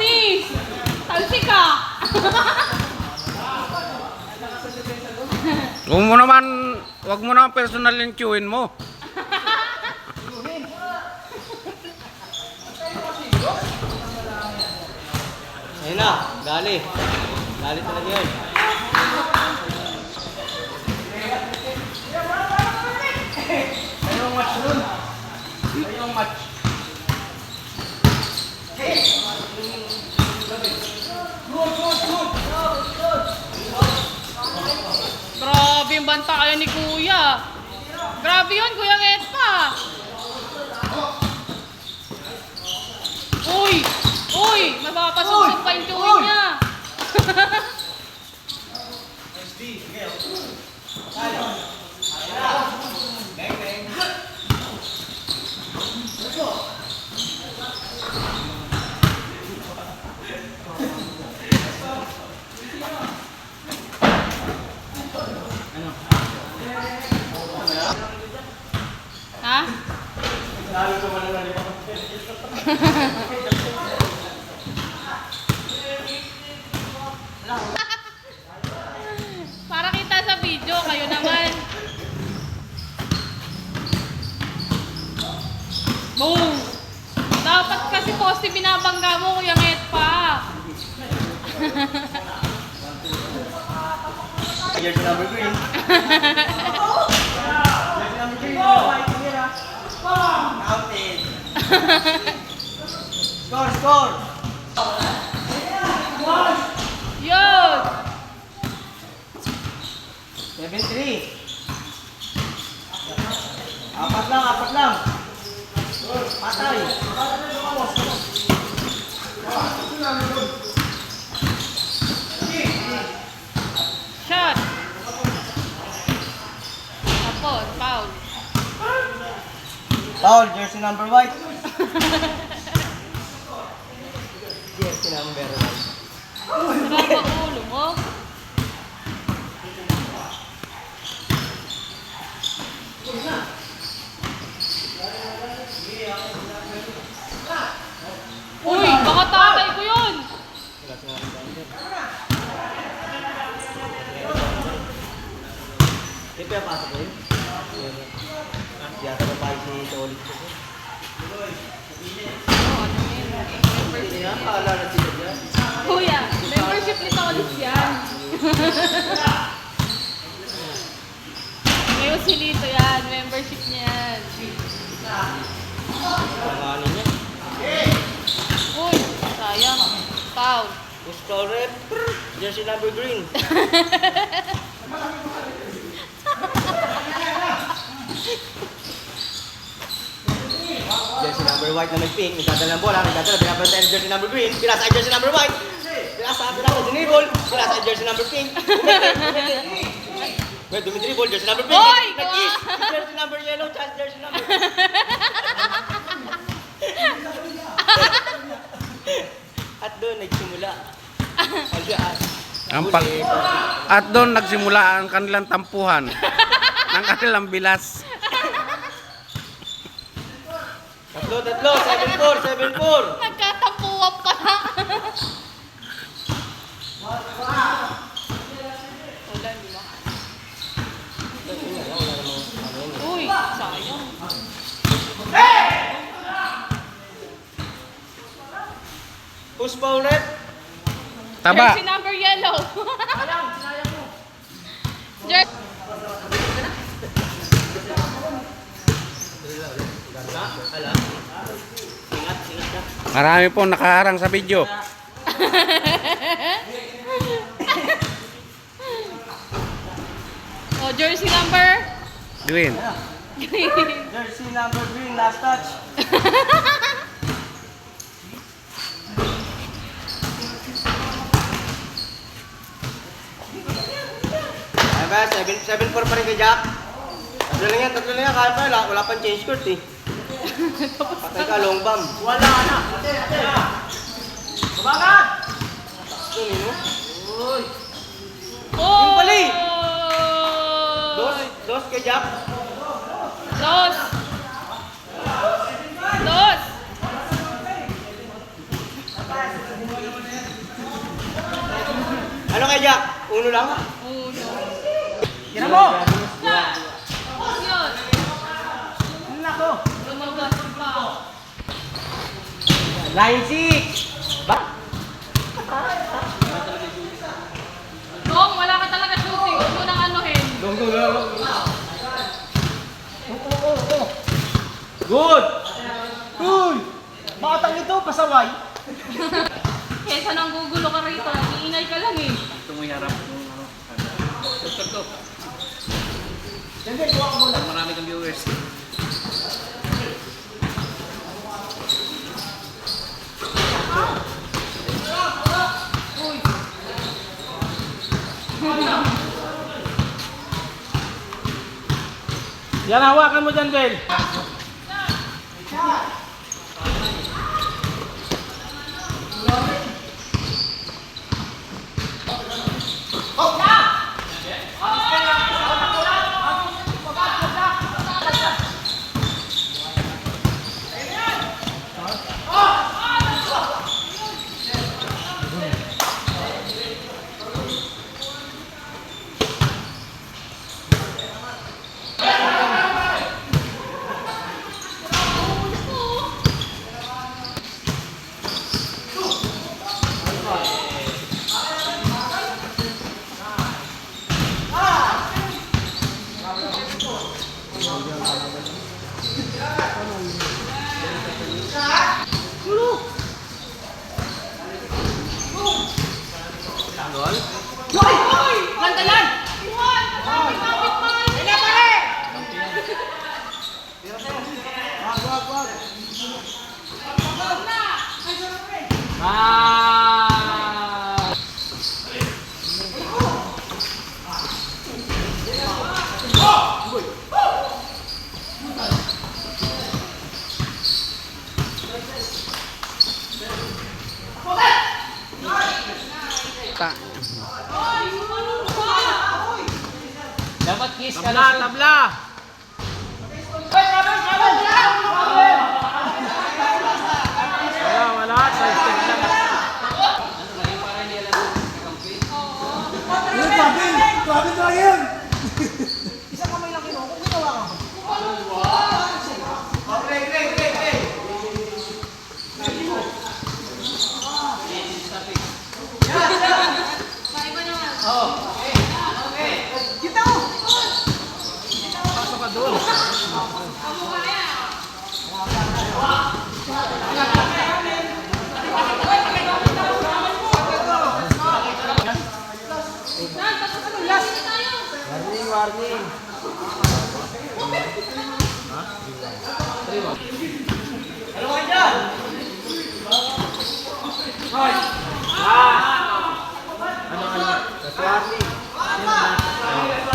Otis! Talsi ka! Huwag mo naman personal yung queuein mo. Ayun na, dali. Dali talaga yun. Ayong match nun. Ayong match. Grabe yung banta kayo ni Kuya. Grabe yun, Kuya Ngetpa. Uy! Uy! Mapapasuksok pa yung chewin niya. Ha? Para kita sa video, kayo naman. Boom! Dapat kasi poste binabangga mo, Kuya Ngetpa. Jersey number green. Counted. Score! Yun! 7-3. Apat lang. Patay. Shot! Tapos, foul. Foul, jersey number white. Jersey number white. Sarap ang ulo mo. Uy, baka tatay ko yun. Di pa yung pasok ko yun? Di ata pa tayo si Tolit ko. Hindi nga, kaalala sila dyan. Kuya, membership nito ulit yan. Ngayon si Lito yan, membership niya yan. Pangalan niya. Uy, sayang. Foul. Push foul red. Jersey number green. Jersey number white na nag-pink. Nagdadala ng bola. Pinapalita ang jersey number green. Pinasa ang jersey number white. Pinasa dinibol. Pinasa ang jersey number pink. Well, dumidribol. Jersey number pink. Oy! Nag-kiss. Jersey number yellow. Chance jersey number. At doon nagsimula. At doon nagsimula ang kanilang tampuhan ng kanilang bilas. Tatlo. 7-4. Nagkatampuwap ka na. Ulan, di ba? Uy, sayang. Push foul red. Taba. Jersey number yellow. Jersey. Marami po nakaharang sa video. Oh, jersey number Green. green. Jersey number green, last touch. Ay ba, 7-4 pa rin kay Jack. Tatlo lang yan, kaya pa, wala pang change court eh. Patay ka, long bomb. Wala na. Kumakat! Uy! Oh! Yung pali! Dos kay Jack. Dos! Dos! kay Jack? Uno lang? Uno. Tira mo! Tapos yun. Nako! Lumabas pa. Line 6! Ba? Dong, wala ka talaga shooting. Huwag mo nang anuhin. Good! Uy! Batang ito, pasaway. Kesa nang gugulo ka rito, iingay ka lang eh. Ito mo harap. Ito. Siyempre, kuha ko muna. Marami kang viewers. Uy. Yan, hawakan mo dyan, Bel. Lantalan! Iwan! Kapit mo! Hindi pare! Ta. Dapat kiss ka na. Tabla! Wala. Side step lang. Grabe talaga yun! Maiba naman. Pasok ka doon. Amo kaya. Saan? Pasok ka doon. Last tayo. Warning. Ano ka dyan? Hoy! Ano? Warning.